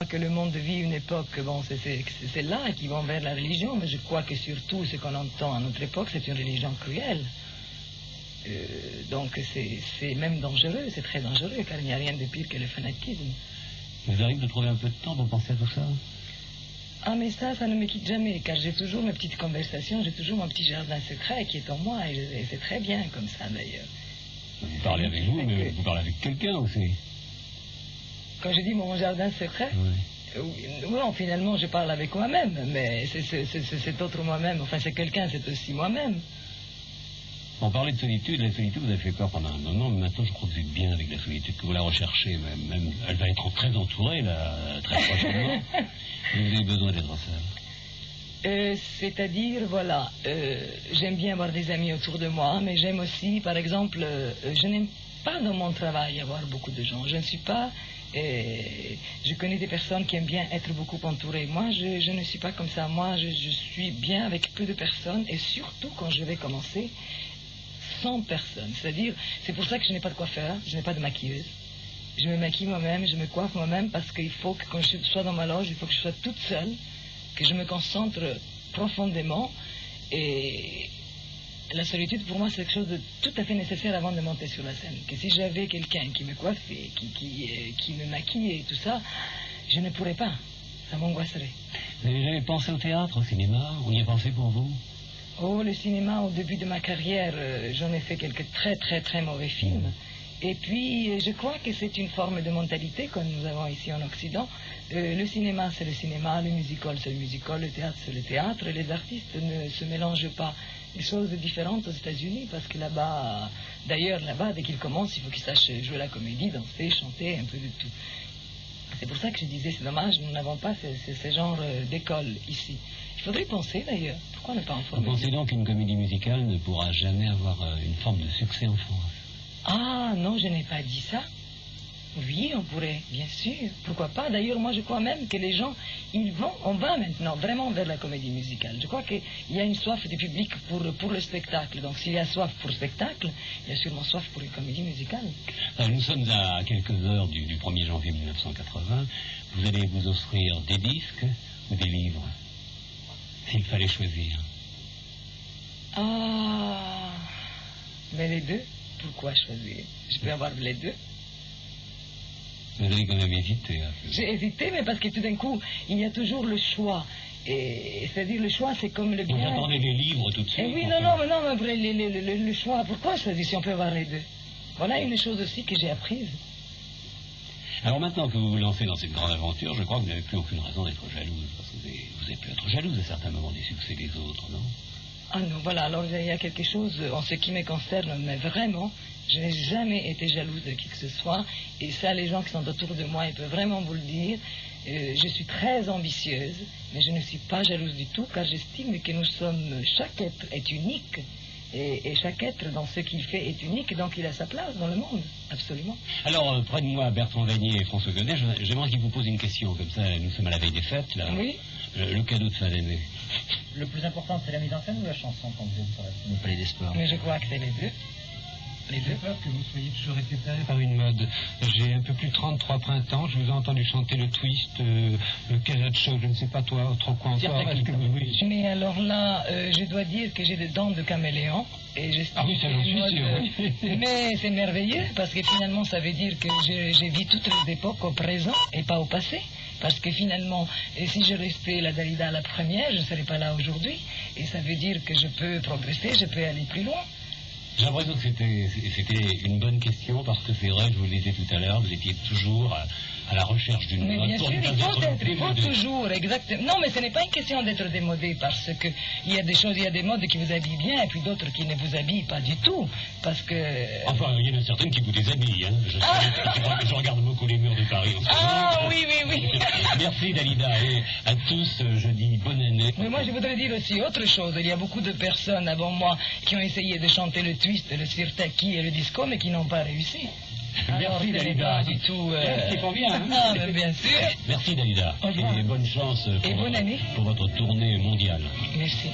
Que le monde vit une époque, bon, c'est là qui vont vers la religion, mais je crois que surtout ce qu'on entend à notre époque, c'est une religion cruelle. Donc c'est même dangereux, c'est très dangereux, car il n'y a rien de pire que le fanatisme. Vous arrive de trouver un peu de temps pour penser à tout ça? Ah, mais ça ne me quitte jamais, car j'ai toujours mes petites conversations, j'ai toujours mon petit jardin secret qui est en moi, et c'est très bien comme ça d'ailleurs. Vous parlez avec vous, mais vous parlez avec quelqu'un aussi. Quand je dis mon jardin secret, oui, finalement je parle avec moi-même, mais c'est autre moi-même, enfin c'est quelqu'un, c'est aussi moi-même. On parlait de solitude, la solitude vous a fait peur pendant un moment, mais maintenant je crois que vous êtes bien avec la solitude, que vous la recherchez, même elle va être très entourée, là, très prochainement. Vous avez besoin d'être seul. C'est-à-dire, voilà, j'aime bien avoir des amis autour de moi, mais j'aime aussi, par exemple, je n'aime pas dans mon travail avoir beaucoup de gens, je ne suis pas... je connais des personnes qui aiment bien être beaucoup entourées. Moi, je ne suis pas comme ça. Moi, je suis bien avec peu de personnes, et surtout quand je vais commencer, sans personne. C'est-à-dire, c'est pour ça que je n'ai pas de coiffeur, je n'ai pas de maquilleuse. Je me maquille moi-même, je me coiffe moi-même, parce qu'il faut que quand je sois dans ma loge, il faut que je sois toute seule, que je me concentre profondément. Et la solitude, pour moi, c'est quelque chose de tout à fait nécessaire avant de monter sur la scène. Que si j'avais quelqu'un qui me coiffait, qui me maquillait et tout ça, je ne pourrais pas. Ça m'angoisserait. Vous avez jamais pensé au théâtre, au cinéma? On y a pensé pour vous? Oh, le cinéma, au début de ma carrière, j'en ai fait quelques très, très, très mauvais films. Et puis, je crois que c'est une forme de mentalité que nous avons ici en Occident. Le cinéma, c'est le cinéma, le musical, c'est le musical, le théâtre, c'est le théâtre. Les artistes ne se mélangent pas. Des choses différentes aux États-Unis, parce que là-bas, d'ailleurs, là-bas, dès qu'ils commencent, il faut qu'ils sachent jouer la comédie, danser, chanter, un peu de tout. C'est pour ça que je disais, c'est dommage, nous n'avons pas ce genre d'école ici. Il faudrait penser, d'ailleurs. Pourquoi ne pas en former? Vous pensez donc qu'une comédie musicale ne pourra jamais avoir une forme de succès en France? Ah, non, je n'ai pas dit ça. Oui, on pourrait, bien sûr. Pourquoi pas? D'ailleurs, moi, je crois même que les gens, on va maintenant vraiment vers la comédie musicale. Je crois qu'il y a une soif du public pour le spectacle. Donc, s'il y a soif pour le spectacle, il y a sûrement soif pour une comédie musicale. Alors, nous sommes à quelques heures du 1er janvier 1980. Vous allez vous offrir des disques ou des livres, s'il fallait choisir? Ah, mais les deux. Pourquoi choisir? Je peux avoir les deux. Vous avez quand même hésité. J'ai hésité, mais parce que tout d'un coup, il y a toujours le choix. Et c'est-à-dire, le choix, c'est comme le bien. Vous attendez les livres tout de suite? Oui, non, mais le choix, pourquoi choisir si on peut avoir les deux? Voilà une chose aussi que j'ai apprise. Alors maintenant que vous vous lancez dans cette grande aventure, je crois que vous n'avez plus aucune raison d'être jalouse. Parce que vous avez pu être jalouse à certains moments des succès des autres, non? Ah non, voilà, alors il y a quelque chose en ce qui me concerne, mais vraiment, je n'ai jamais été jalouse de qui que ce soit, et ça, les gens qui sont autour de moi, ils peuvent vraiment vous le dire. Je suis très ambitieuse, mais je ne suis pas jalouse du tout, car j'estime que chaque être est unique, et chaque être dans ce qu'il fait est unique, donc il a sa place dans le monde, absolument. Alors, près de moi, Bertrand Vanier et François Gonnet, j'aimerais qu'ils vous posent une question, comme ça, nous sommes à la veille des fêtes, là. Oui. Le cadeau de fin d'année. Le plus important, c'est la mise en scène ou la chanson quand vous êtes sur la scène? Le Palais des Sports. Mais je crois que c'est les deux. J'ai peur que vous soyez toujours récupéré par une mode. J'ai un peu plus de 33 printemps, je vous ai entendu chanter le twist, le Casacho, je ne sais pas toi, trop quoi encore. Est-ce que vous... Oui. Mais alors là, je dois dire que j'ai des dents de caméléon. Et ah oui, ça j'en suis sûr. Oui. Mais c'est merveilleux, parce que finalement, ça veut dire que j'ai vu toutes les époques au présent et pas au passé. Parce que finalement, si je restais la Dalida la première, je ne serais pas là aujourd'hui. Et ça veut dire que je peux progresser, je peux aller plus loin. J'ai l'impression que c'était une bonne question, parce que c'est vrai, je vous le disais tout à l'heure, vous étiez toujours à la recherche d'une mode. Mais bien sûr, il faut toujours, exactement. Non, mais ce n'est pas une question d'être démodé, parce que il y a des choses, il y a des modes qui vous habillent bien, et puis d'autres qui ne vous habillent pas du tout, parce que... Enfin, il y en a certaines qui vous déshabillent, hein. Je regarde beaucoup les murs de Paris. Oui. Merci Dalida, et à tous, je dis bonne année. Mais moi, je voudrais dire aussi autre chose. Il y a beaucoup de personnes avant moi qui ont essayé de chanter le twist, le sirtaki et le disco, mais qui n'ont pas réussi. Merci Dalida. Du tout. C'est pas bien. Hein? Ah, mais bien sûr. Merci Dalida. Et bonne chance et bonne année pour votre tournée mondiale. Merci.